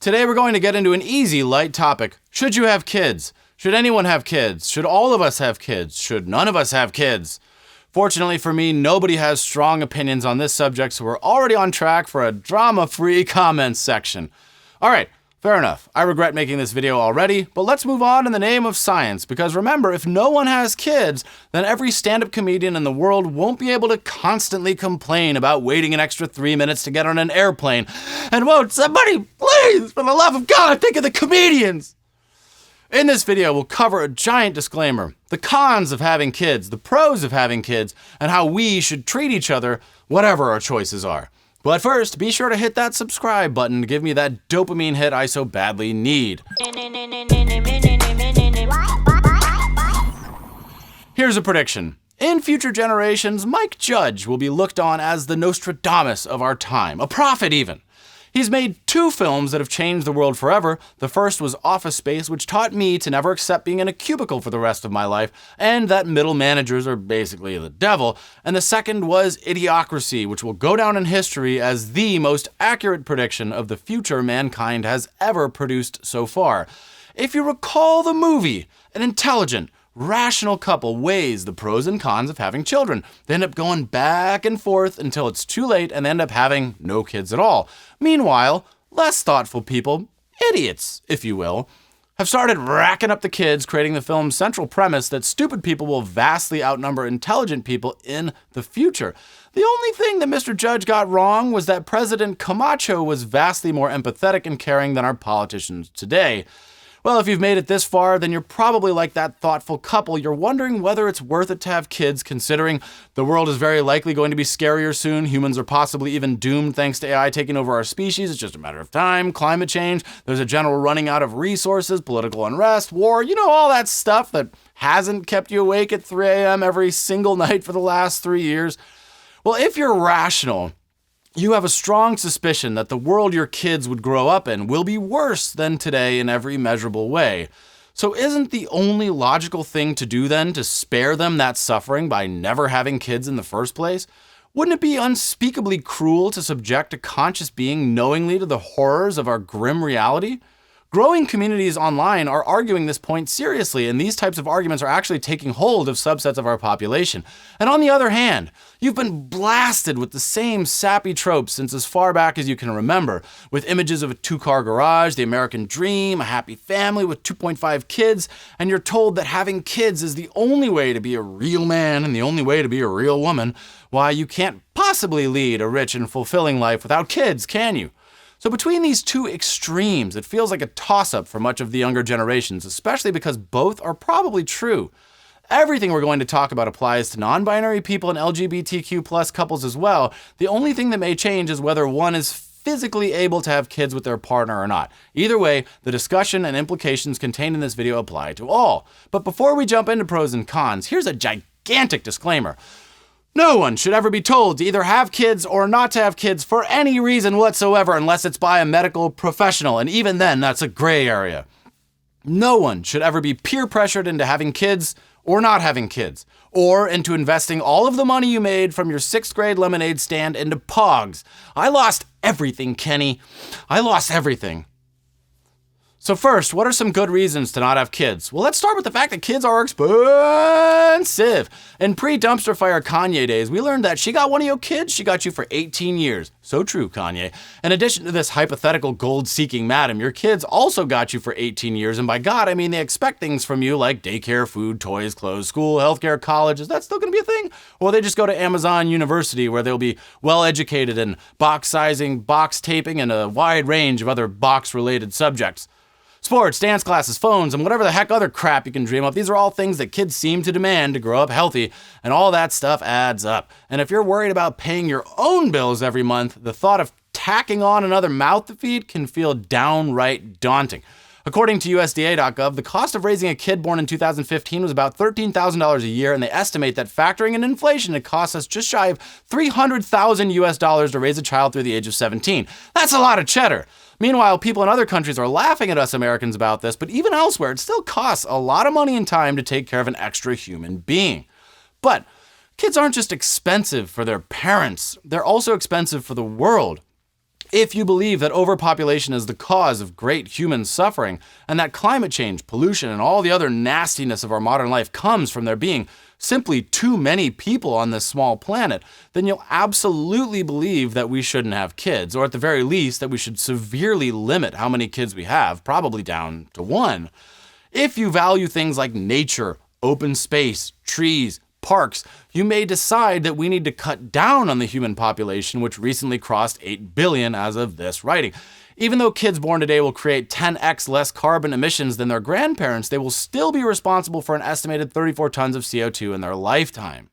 Today we're going to get into an easy, light topic. Should you have kids? Should anyone have kids? Should all of us have kids? Should none of us have kids? Fortunately for me, nobody has strong opinions on this subject, so we're already on track for a drama-free comments section. Alright, fair enough. I regret making this video already, but let's move on in the name of science, because remember, if no one has kids, then every stand-up comedian in the world won't be able to constantly complain about waiting an extra 3 minutes to get on an airplane. And won't somebody please, for the love of God, think of the comedians! In this video, we'll cover a giant disclaimer, the cons of having kids, the pros of having kids, and how we should treat each other, whatever our choices are. But first, be sure to hit that subscribe button to give me that dopamine hit I so badly need. Here's a prediction. In future generations, Mike Judge will be looked on as the Nostradamus of our time, a prophet even. He's made 2 films that have changed the world forever. The first was Office Space, which taught me to never accept being in a cubicle for the rest of my life, and that middle managers are basically the devil. And the second was Idiocracy, which will go down in history as the most accurate prediction of the future mankind has ever produced so far. If you recall the movie, an intelligent, rational couple weighs the pros and cons of having children. They end up going back and forth until it's too late and they end up having no kids at all. Meanwhile, less thoughtful people, idiots, if you will, have started racking up the kids, creating the film's central premise that stupid people will vastly outnumber intelligent people in the future. The only thing that Mr. Judge got wrong was that President Camacho was vastly more empathetic and caring than our politicians today. Well, if you've made it this far, then you're probably like that thoughtful couple. You're wondering whether it's worth it to have kids, considering the world is very likely going to be scarier soon. Humans are possibly even doomed thanks to AI taking over our species. It's just a matter of time. Climate change. There's a general running out of resources, political unrest, war, all that stuff that hasn't kept you awake at 3 a.m. every single night for the last 3 years. Well, if you're rational, you have a strong suspicion that the world your kids would grow up in will be worse than today in every measurable way. So isn't the only logical thing to do then to spare them that suffering by never having kids in the first place? Wouldn't it be unspeakably cruel to subject a conscious being knowingly to the horrors of our grim reality? Growing communities online are arguing this point seriously, and these types of arguments are actually taking hold of subsets of our population. And on the other hand, you've been blasted with the same sappy tropes since as far back as you can remember, with images of a 2-car garage, the American dream, a happy family with 2.5 kids, and you're told that having kids is the only way to be a real man and the only way to be a real woman. Why, you can't possibly lead a rich and fulfilling life without kids, can you? So between these 2 extremes, it feels like a toss-up for much of the younger generations, especially because both are probably true. Everything we're going to talk about applies to non-binary people and LGBTQ+ couples as well. The only thing that may change is whether one is physically able to have kids with their partner or not. Either way, the discussion and implications contained in this video apply to all. But before we jump into pros and cons, here's a gigantic disclaimer. No one should ever be told to either have kids or not to have kids for any reason whatsoever unless it's by a medical professional, and even then, that's a gray area. No one should ever be peer pressured into having kids or not having kids, or into investing all of the money you made from your 6th grade lemonade stand into Pogs. I lost everything, Kenny. I lost everything. So first, what are some good reasons to not have kids? Well, let's start with the fact that kids are expensive. In pre-dumpster fire Kanye days, we learned that she got one of your kids, she got you for 18 years. So true, Kanye. In addition to this hypothetical gold-seeking madam, your kids also got you for 18 years, and by God, I mean they expect things from you like daycare, food, toys, clothes, school, healthcare, college. Is that still going to be a thing? Or they just go to Amazon University where they'll be well-educated in box sizing, box taping, and a wide range of other box-related subjects. Sports, dance classes, phones, and whatever the heck other crap you can dream of. These are all things that kids seem to demand to grow up healthy, and all that stuff adds up. And if you're worried about paying your own bills every month, the thought of tacking on another mouth to feed can feel downright daunting. According to USDA.gov, the cost of raising a kid born in 2015 was about $13,000 a year, and they estimate that factoring in inflation, it costs us just shy of $300,000 to raise a child through the age of 17. That's a lot of cheddar. Meanwhile, people in other countries are laughing at us Americans about this, but even elsewhere, it still costs a lot of money and time to take care of an extra human being. But kids aren't just expensive for their parents, they're also expensive for the world. If you believe that overpopulation is the cause of great human suffering, and that climate change, pollution, and all the other nastiness of our modern life comes from there being simply too many people on this small planet, then you'll absolutely believe that we shouldn't have kids, or at the very least that we should severely limit how many kids we have, probably down to one. If you value things like nature, open space, trees, parks, you may decide that we need to cut down on the human population, which recently crossed 8 billion as of this writing. Even though kids born today will create 10x less carbon emissions than their grandparents, they will still be responsible for an estimated 34 tons of CO2 in their lifetime.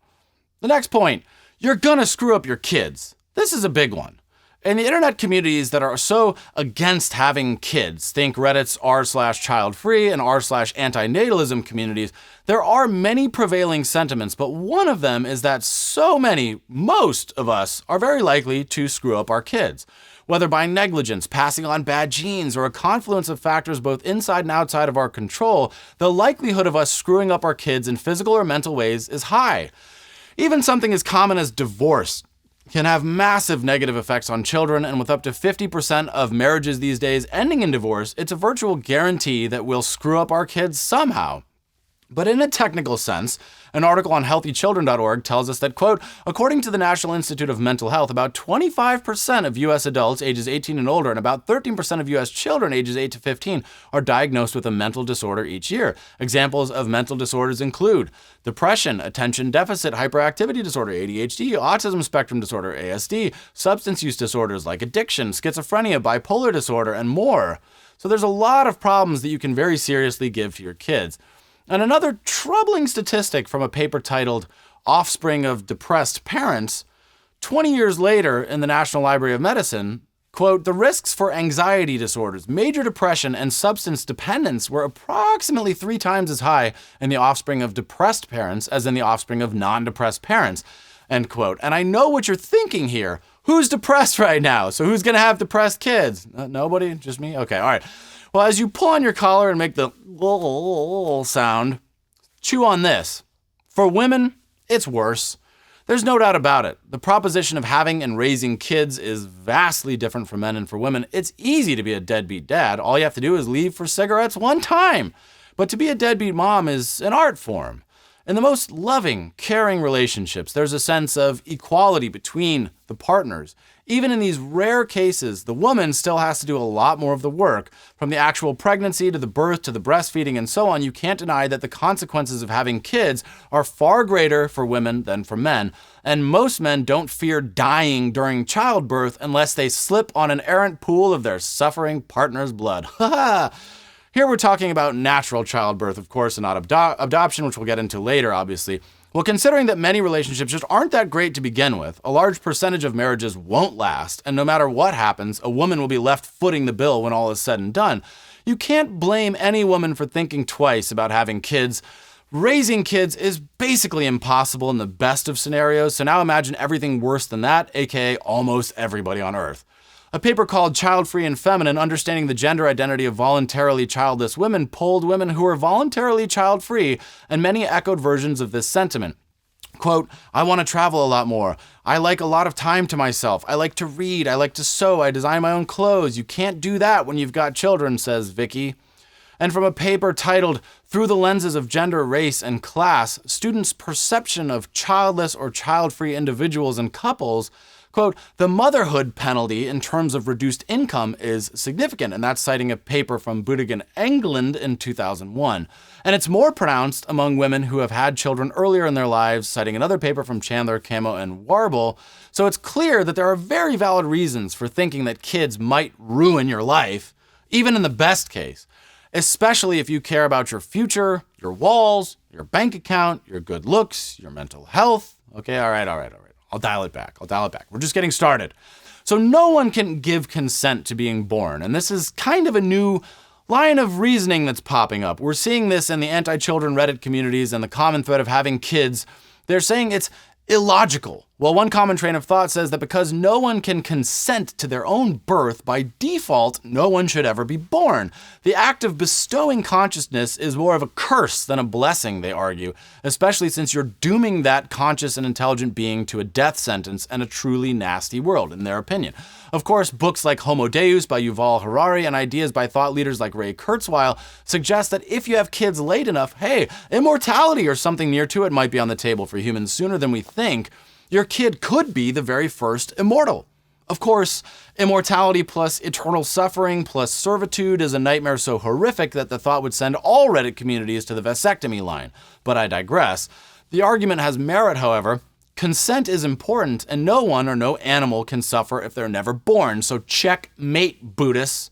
The next point, you're gonna screw up your kids. This is a big one. In the internet communities that are so against having kids, think Reddit's r/childfree and r/antinatalism communities, there are many prevailing sentiments, but one of them is that most of us are very likely to screw up our kids. Whether by negligence, passing on bad genes, or a confluence of factors both inside and outside of our control, the likelihood of us screwing up our kids in physical or mental ways is high. Even something as common as divorce can have massive negative effects on children, and with up to 50% of marriages these days ending in divorce, it's a virtual guarantee that we'll screw up our kids somehow. But in a technical sense, an article on healthychildren.org tells us that, quote, according to the National Institute of Mental Health, about 25% of U.S. adults ages 18 and older and about 13% of U.S. children ages 8 to 15 are diagnosed with a mental disorder each year. Examples of mental disorders include depression, attention deficit hyperactivity disorder, ADHD, autism spectrum disorder, ASD, substance use disorders like addiction, schizophrenia, bipolar disorder, and more. So there's a lot of problems that you can very seriously give to your kids. And another troubling statistic from a paper titled Offspring of Depressed Parents, 20 years later in the National Library of Medicine, quote, the risks for anxiety disorders, major depression, and substance dependence were approximately 3 times as high in the offspring of depressed parents as in the offspring of non-depressed parents, end quote. And I know what you're thinking here. Who's depressed right now? So who's going to have depressed kids? Nobody? Just me? Okay, all right. Well, as you pull on your collar and make the sound, chew on this. For women, it's worse. There's no doubt about it. The proposition of having and raising kids is vastly different for men and for women. It's easy to be a deadbeat dad. All you have to do is leave for cigarettes one time. But to be a deadbeat mom is an art form. In the most loving, caring relationships, there's a sense of equality between the partners. Even in these rare cases, the woman still has to do a lot more of the work. From the actual pregnancy to the birth to the breastfeeding and so on, you can't deny that the consequences of having kids are far greater for women than for men. And most men don't fear dying during childbirth unless they slip on an errant pool of their suffering partner's blood. Here we're talking about natural childbirth, of course, and not adoption, which we'll get into later, obviously. Well, considering that many relationships just aren't that great to begin with, a large percentage of marriages won't last, and no matter what happens, a woman will be left footing the bill when all is said and done. You can't blame any woman for thinking twice about having kids. Raising kids is basically impossible in the best of scenarios, so now imagine everything worse than that, aka almost everybody on Earth. A paper called Childfree and Feminine, Understanding the Gender Identity of Voluntarily Childless Women polled women who were voluntarily child-free, and many echoed versions of this sentiment. Quote, I want to travel a lot more. I like a lot of time to myself. I like to read. I like to sew. I design my own clothes. You can't do that when you've got children, says Vicky. And from a paper titled Through the Lenses of Gender, Race, and Class, Students' Perception of Childless or Child-Free Individuals and Couples, quote, the motherhood penalty in terms of reduced income is significant, and that's citing a paper from Budigan, England in 2001. And it's more pronounced among women who have had children earlier in their lives, citing another paper from Chandler, Camo, and Warble. So it's clear that there are very valid reasons for thinking that kids might ruin your life, even in the best case, especially if you care about your future, your walls, your bank account, your good looks, your mental health. Okay, all right. I'll dial it back. We're just getting started. So no one can give consent to being born. And this is kind of a new line of reasoning that's popping up. We're seeing this in the anti-children Reddit communities and the common thread of having kids. They're saying it's illogical Well, one common train of thought says that because no one can consent to their own birth, by default, no one should ever be born. The act of bestowing consciousness is more of a curse than a blessing, they argue, especially since you're dooming that conscious and intelligent being to a death sentence and a truly nasty world, in their opinion. Of course, books like Homo Deus by Yuval Harari and ideas by thought leaders like Ray Kurzweil suggest that if you have kids late enough, hey, immortality or something near to it might be on the table for humans sooner than we think. Your kid could be the very first immortal. Of course, immortality plus eternal suffering plus servitude is a nightmare so horrific that the thought would send all Reddit communities to the vasectomy line. But I digress. The argument has merit, however. Consent is important, and no one or no animal can suffer if they're never born, so checkmate, Buddhists.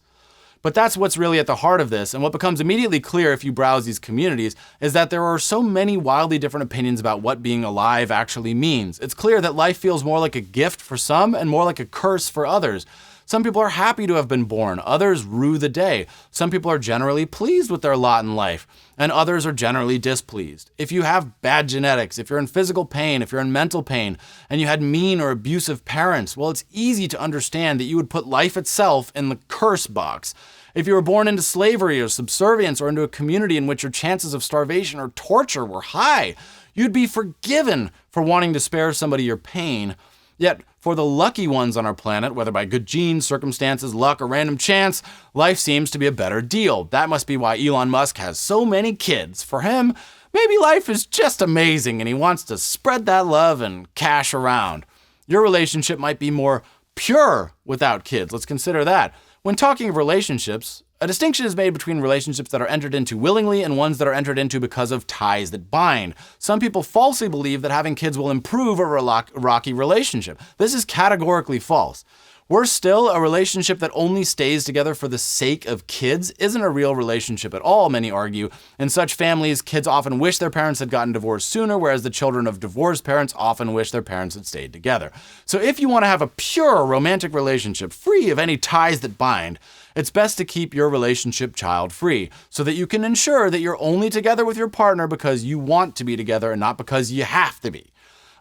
But that's what's really at the heart of this, and what becomes immediately clear if you browse these communities is that there are so many wildly different opinions about what being alive actually means. It's clear that life feels more like a gift for some and more like a curse for others. Some people are happy to have been born, others rue the day. Some people are generally pleased with their lot in life, and others are generally displeased. If you have bad genetics, if you're in physical pain, if you're in mental pain, and you had mean or abusive parents, well, it's easy to understand that you would put life itself in the curse box. If you were born into slavery or subservience or into a community in which your chances of starvation or torture were high, you'd be forgiven for wanting to spare somebody your pain. Yet, for the lucky ones on our planet, whether by good genes, circumstances, luck, or random chance, life seems to be a better deal. That must be why Elon Musk has so many kids. For him, maybe life is just amazing and he wants to spread that love and cash around. Your relationship might be more pure without kids. Let's consider that. When talking of relationships, a distinction is made between relationships that are entered into willingly and ones that are entered into because of ties that bind. Some people falsely believe that having kids will improve a rocky relationship. This is categorically false. Worse still, a relationship that only stays together for the sake of kids isn't a real relationship at all, many argue. In such families, kids often wish their parents had gotten divorced sooner, whereas the children of divorced parents often wish their parents had stayed together. So if you want to have a pure romantic relationship, free of any ties that bind, it's best to keep your relationship child-free, so that you can ensure that you're only together with your partner because you want to be together and not because you have to be.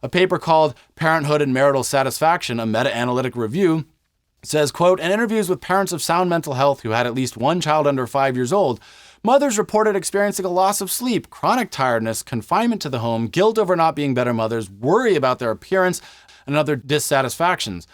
A paper called Parenthood and Marital Satisfaction, a meta-analytic review, says, quote, in interviews with parents of sound mental health who had at least one child under 5 years old, mothers reported experiencing a loss of sleep, chronic tiredness, confinement to the home, guilt over not being better mothers, worry about their appearance, and other dissatisfactions.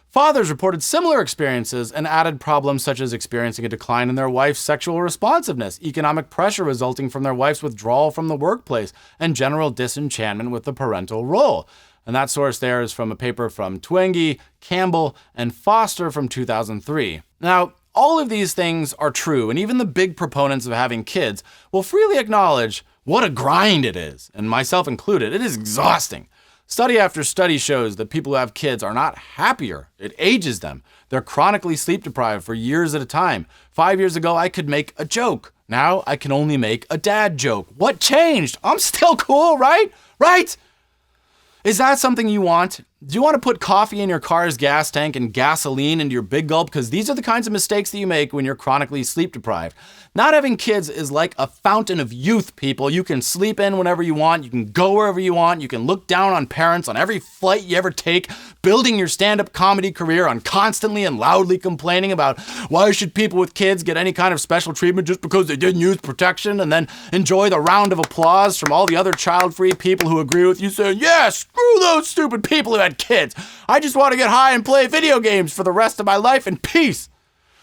Fathers reported similar experiences and added problems such as experiencing a decline in their wife's sexual responsiveness, economic pressure resulting from their wife's withdrawal from the workplace, and general disenchantment with the parental role. And that source there is from a paper from Twenge, Campbell, and Foster from 2003. Now, all of these things are true, and even the big proponents of having kids will freely acknowledge what a grind it is, and myself included. It is exhausting. Study after study shows that people who have kids are not happier. It ages them. They're chronically sleep deprived for years at a time. 5 years ago, I could make a joke. Now I can only make a dad joke. What changed? I'm still cool, right? Right? Is that something you want? Do you want to put coffee in your car's gas tank and gasoline into your Big Gulp? Because these are the kinds of mistakes that you make when you're chronically sleep deprived. Not having kids is like a fountain of youth, people. You can sleep in whenever you want. You can go wherever you want. You can look down on parents on every flight you ever take, building your stand-up comedy career on constantly and loudly complaining about why should people with kids get any kind of special treatment just because they didn't use protection, and then enjoy the round of applause from all the other child-free people who agree with you saying, yeah, screw those stupid people who had kids. I just want to get high and play video games for the rest of my life in peace.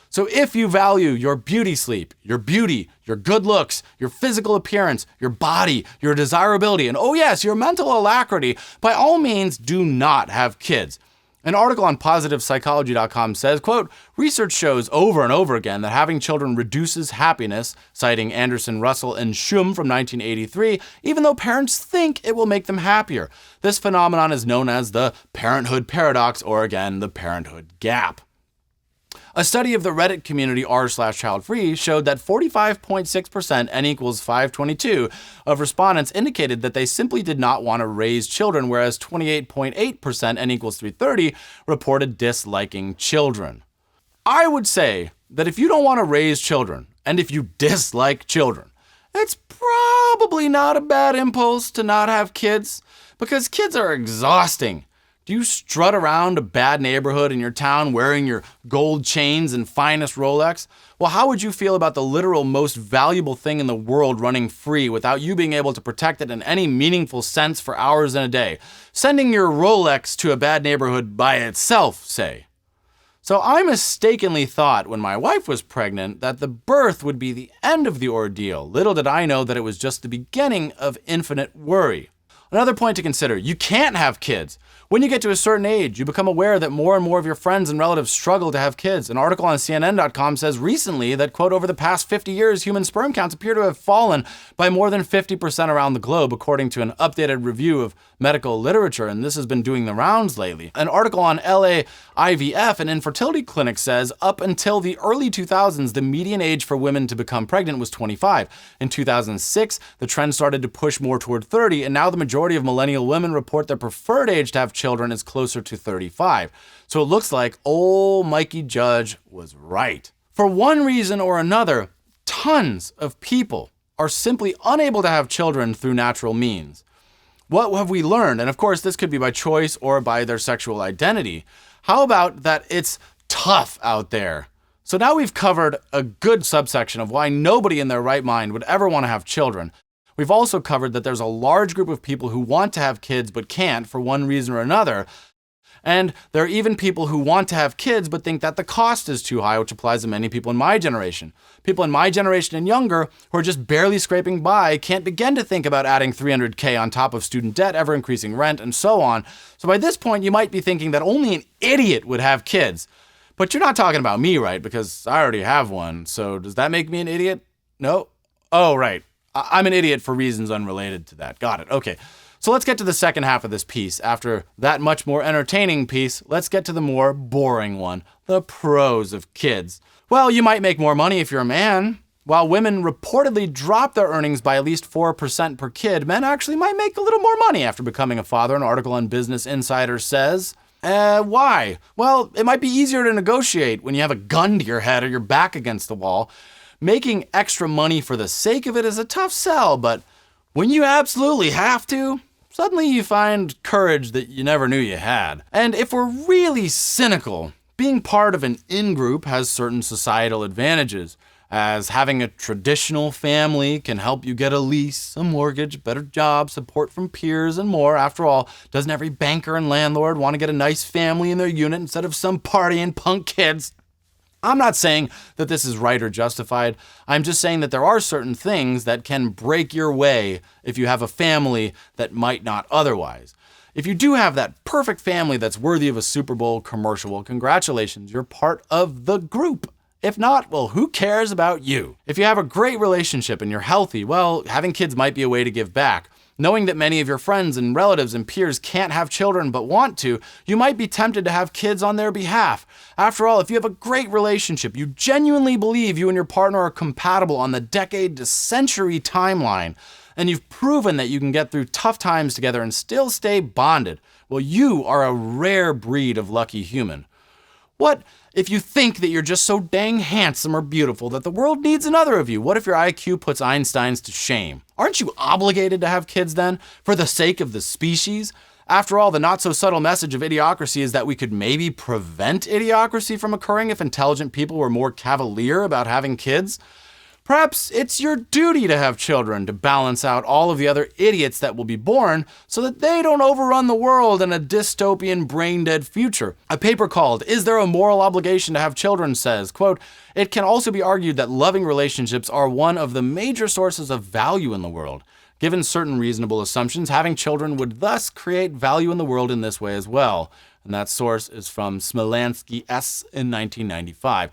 So if you value your beauty sleep, your beauty, your good looks, your physical appearance, your body, your desirability, and oh yes, your mental alacrity, by all means do not have kids. An article on positivepsychology.com says, quote, research shows over and over again that having children reduces happiness, citing Anderson, Russell, and Schum from 1983, even though parents think it will make them happier. This phenomenon is known as the parenthood paradox, or again, the parenthood gap. A study of the Reddit community r/childfree showed that 45.6% n equals 522 of respondents indicated that they simply did not want to raise children, whereas 28.8% n equals 330 reported disliking children. I would say that if you don't want to raise children, and if you dislike children, it's probably not a bad impulse to not have kids, because kids are exhausting. Do you strut around a bad neighborhood in your town wearing your gold chains and finest Rolex? Well, how would you feel about the literal most valuable thing in the world running free without you being able to protect it in any meaningful sense for hours in a day? Sending your Rolex to a bad neighborhood by itself, say. So I mistakenly thought when my wife was pregnant that the birth would be the end of the ordeal. Little did I know that it was just the beginning of infinite worry. Another point to consider, you can't have kids. When you get to a certain age, you become aware that more and more of your friends and relatives struggle to have kids. An article on CNN.com says recently that, quote, over the past 50 years, human sperm counts appear to have fallen by more than 50% around the globe, according to an updated review of medical literature, and this has been doing the rounds lately. An article on LA IVF, an infertility clinic, says up until the early 2000s, the median age for women to become pregnant was 25. In 2006, the trend started to push more toward 30, and now the majority of millennial women report their preferred age to have children is closer to 35. So it looks like old Mikey Judge was right. For one reason or another, tons of people are simply unable to have children through natural means. What have we learned? And of course, this could be by choice or by their sexual identity. How about that it's tough out there? So now we've covered a good subsection of why nobody in their right mind would ever want to have children. We've also covered that there's a large group of people who want to have kids but can't for one reason or another. And there are even people who want to have kids but think that the cost is too high, which applies to many people in my generation. People in my generation and younger who are just barely scraping by can't begin to think about adding $300K on top of student debt, ever increasing rent, and so on. So by this point, you might be thinking that only an idiot would have kids. But you're not talking about me, right? Because I already have one. So does that make me an idiot? No? Oh, right. I'm an idiot for reasons unrelated to that. Got it. Okay. So let's get to the second half of this piece. After that much more entertaining piece, let's get to the more boring one, the pros of kids. Well, you might make more money if you're a man. While women reportedly drop their earnings by at least 4% per kid, men actually might make a little more money after becoming a father, an article on Business Insider says. Why? Well, it might be easier to negotiate when you have a gun to your head or your back against the wall. Making extra money for the sake of it is a tough sell, but when you absolutely have to, suddenly you find courage that you never knew you had. And if we're really cynical, being part of an in-group has certain societal advantages, as having a traditional family can help you get a lease, a mortgage, better job, support from peers, and more. After all, doesn't every banker and landlord want to get a nice family in their unit instead of some partying punk kids? I'm not saying that this is right or justified. I'm just saying that there are certain things that can break your way if you have a family that might not otherwise. If you do have that perfect family that's worthy of a Super Bowl commercial, well, congratulations, you're part of the group. If not, well, who cares about you? If you have a great relationship and you're healthy, well, having kids might be a way to give back. Knowing that many of your friends and relatives and peers can't have children but want to, you might be tempted to have kids on their behalf. After all, if you have a great relationship, you genuinely believe you and your partner are compatible on the decade to century timeline, and you've proven that you can get through tough times together and still stay bonded, well, you are a rare breed of lucky human. What if you think that you're just so dang handsome or beautiful that the world needs another of you? What if your IQ puts Einstein's to shame? Aren't you obligated to have kids then, for the sake of the species? After all, the not-so-subtle message of idiocracy is that we could maybe prevent idiocracy from occurring if intelligent people were more cavalier about having kids. Perhaps it's your duty to have children to balance out all of the other idiots that will be born so that they don't overrun the world in a dystopian, brain-dead future. A paper called "Is There a Moral Obligation to Have Children?" says, quote, "It can also be argued that loving relationships are one of the major sources of value in the world. Given certain reasonable assumptions, having children would thus create value in the world in this way as well." And that source is from Smolansky S. in 1995.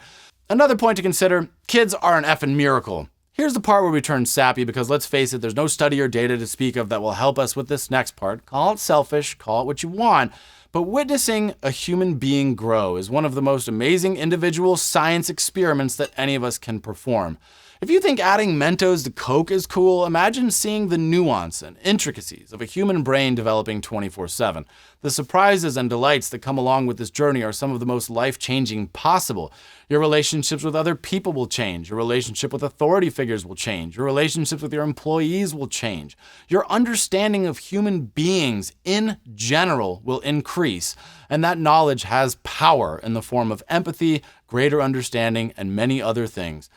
Another point to consider, kids are an effing miracle. Here's the part where we turn sappy because let's face it, there's no study or data to speak of that will help us with this next part. Call it selfish, call it what you want, but witnessing a human being grow is one of the most amazing individual science experiments that any of us can perform. If you think adding Mentos to Coke is cool, imagine seeing the nuance and intricacies of a human brain developing 24/7. The surprises and delights that come along with this journey are some of the most life-changing possible. Your relationships with other people will change. Your relationship with authority figures will change. Your relationships with your employees will change. Your understanding of human beings in general will increase. And that knowledge has power in the form of empathy, greater understanding, and many other things.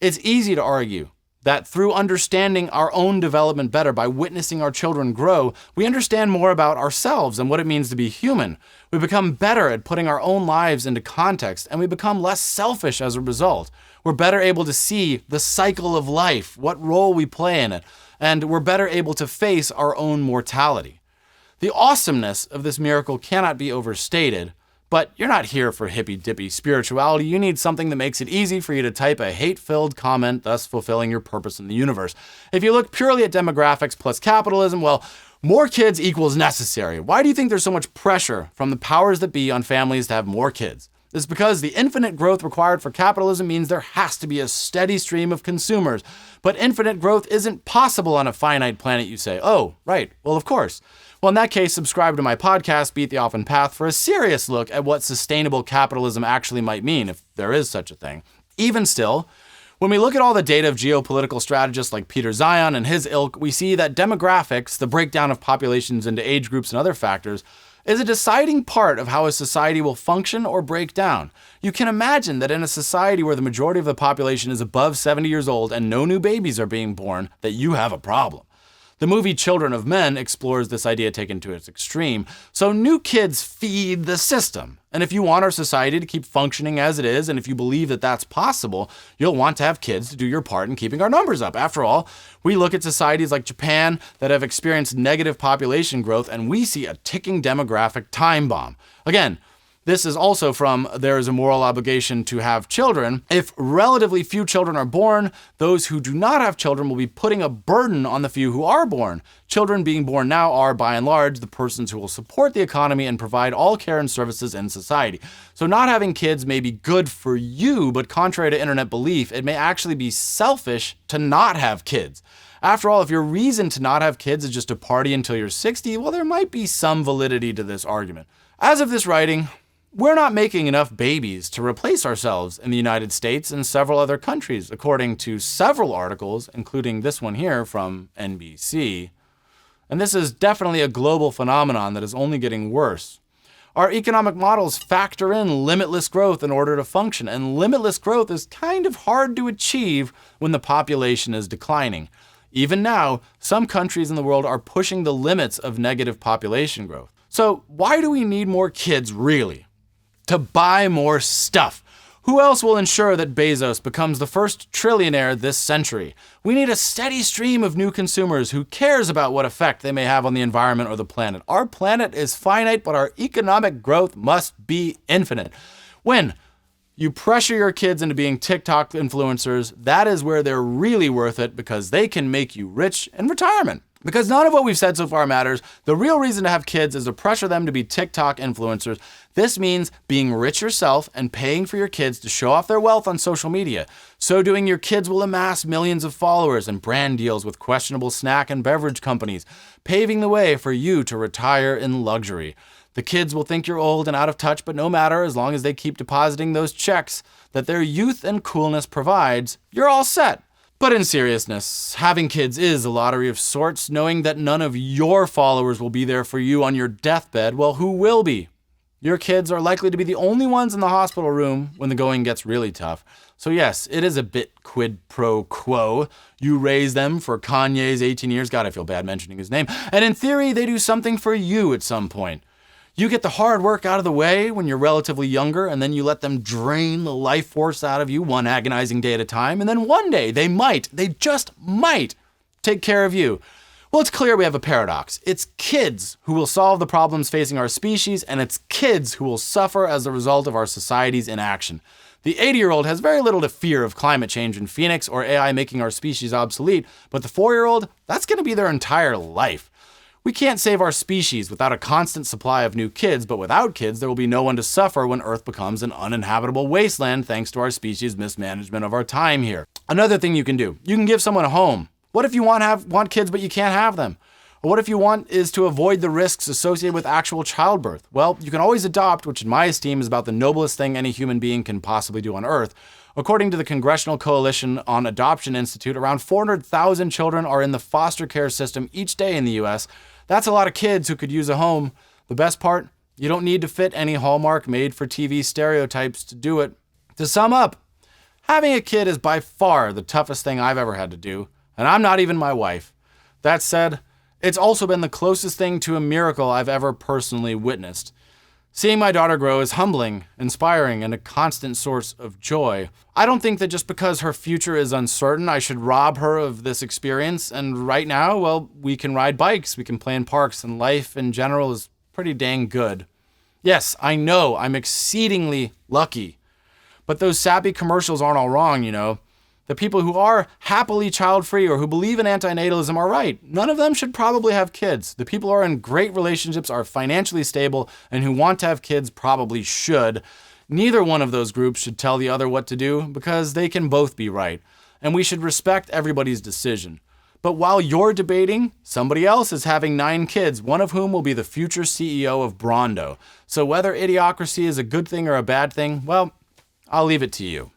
It's easy to argue that through understanding our own development better by witnessing our children grow, we understand more about ourselves and what it means to be human. We become better at putting our own lives into context, and we become less selfish as a result. We're better able to see the cycle of life, what role we play in it, and we're better able to face our own mortality. The awesomeness of this miracle cannot be overstated. But you're not here for hippy-dippy spirituality. You need something that makes it easy for you to type a hate-filled comment, thus fulfilling your purpose in the universe. If you look purely at demographics plus capitalism, well, more kids equals necessary. Why do you think there's so much pressure from the powers that be on families to have more kids? It's because the infinite growth required for capitalism means there has to be a steady stream of consumers. But infinite growth isn't possible on a finite planet, you say. Oh, right. Well, of course. Well, in that case, subscribe to my podcast, Beat the Often Path, for a serious look at what sustainable capitalism actually might mean, if there is such a thing. Even still, when we look at all the data of geopolitical strategists like Peter Zion and his ilk, we see that demographics, the breakdown of populations into age groups and other factors, is a deciding part of how a society will function or break down. You can imagine that in a society where the majority of the population is above 70 years old and no new babies are being born, that you have a problem. The movie Children of Men explores this idea taken to its extreme. So new kids feed the system. And if you want our society to keep functioning as it is, and if you believe that that's possible, you'll want to have kids to do your part in keeping our numbers up. After all, we look at societies like Japan that have experienced negative population growth, and we see a ticking demographic time bomb. Again, this is also from There is a Moral Obligation to Have Children. If relatively few children are born, those who do not have children will be putting a burden on the few who are born. Children being born now are, by and large, the persons who will support the economy and provide all care and services in society. So not having kids may be good for you, but contrary to internet belief, it may actually be selfish to not have kids. After all, if your reason to not have kids is just to party until you're 60, well, there might be some validity to this argument. As of this writing, we're not making enough babies to replace ourselves in the United States and several other countries, according to several articles, including this one here from NBC. And this is definitely a global phenomenon that is only getting worse. Our economic models factor in limitless growth in order to function, and limitless growth is kind of hard to achieve when the population is declining. Even now, some countries in the world are pushing the limits of negative population growth. So why do we need more kids, really? To buy more stuff. Who else will ensure that Bezos becomes the first trillionaire this century? We need a steady stream of new consumers. Who cares about what effect they may have on the environment or the planet? Our planet is finite, but our economic growth must be infinite. When you pressure your kids into being TikTok influencers, that is where they're really worth it, because they can make you rich in retirement. Because none of what we've said so far matters. The real reason to have kids is to pressure them to be TikTok influencers. This means being rich yourself and paying for your kids to show off their wealth on social media. So doing, your kids will amass millions of followers and brand deals with questionable snack and beverage companies, paving the way for you to retire in luxury. The kids will think you're old and out of touch, but no matter, as long as they keep depositing those checks that their youth and coolness provides, you're all set. But in seriousness, having kids is a lottery of sorts. Knowing that none of your followers will be there for you on your deathbed, well, who will be? Your kids are likely to be the only ones in the hospital room when the going gets really tough. So yes, it is a bit quid pro quo. You raise them for Kanye's 18 years. God, I feel bad mentioning his name. And in theory, they do something for you at some point. You get the hard work out of the way when you're relatively younger, and then you let them drain the life force out of you one agonizing day at a time, and then one day they just might take care of you. Well, it's clear we have a paradox. It's kids who will solve the problems facing our species, and it's kids who will suffer as a result of our society's inaction. The 80-year-old has very little to fear of climate change in Phoenix or AI making our species obsolete, but the 4-year-old, that's going to be their entire life. We can't save our species without a constant supply of new kids, but without kids, there will be no one to suffer when Earth becomes an uninhabitable wasteland thanks to our species' mismanagement of our time here. Another thing you can do, you can give someone a home. What if you want kids but you can't have them? But what if you want is to avoid the risks associated with actual childbirth? Well, you can always adopt, which in my esteem is about the noblest thing any human being can possibly do on Earth. According to the Congressional Coalition on Adoption Institute, around 400,000 children are in the foster care system each day in the U.S. That's a lot of kids who could use a home. The best part? You don't need to fit any Hallmark made-for-TV stereotypes to do it. To sum up, having a kid is by far the toughest thing I've ever had to do, and I'm not even my wife. That said, it's also been the closest thing to a miracle I've ever personally witnessed. Seeing my daughter grow is humbling, inspiring, and a constant source of joy. I don't think that just because her future is uncertain, I should rob her of this experience. And right now, well, we can ride bikes, we can play in parks, and life in general is pretty dang good. Yes, I know, I'm exceedingly lucky. But those sappy commercials aren't all wrong, you know. The people who are happily child-free or who believe in antinatalism are right. None of them should probably have kids. The people who are in great relationships, are financially stable, and who want to have kids probably should. Neither one of those groups should tell the other what to do because they can both be right. And we should respect everybody's decision. But while you're debating, somebody else is having 9 kids, one of whom will be the future CEO of Brondo. So whether idiocracy is a good thing or a bad thing, well, I'll leave it to you.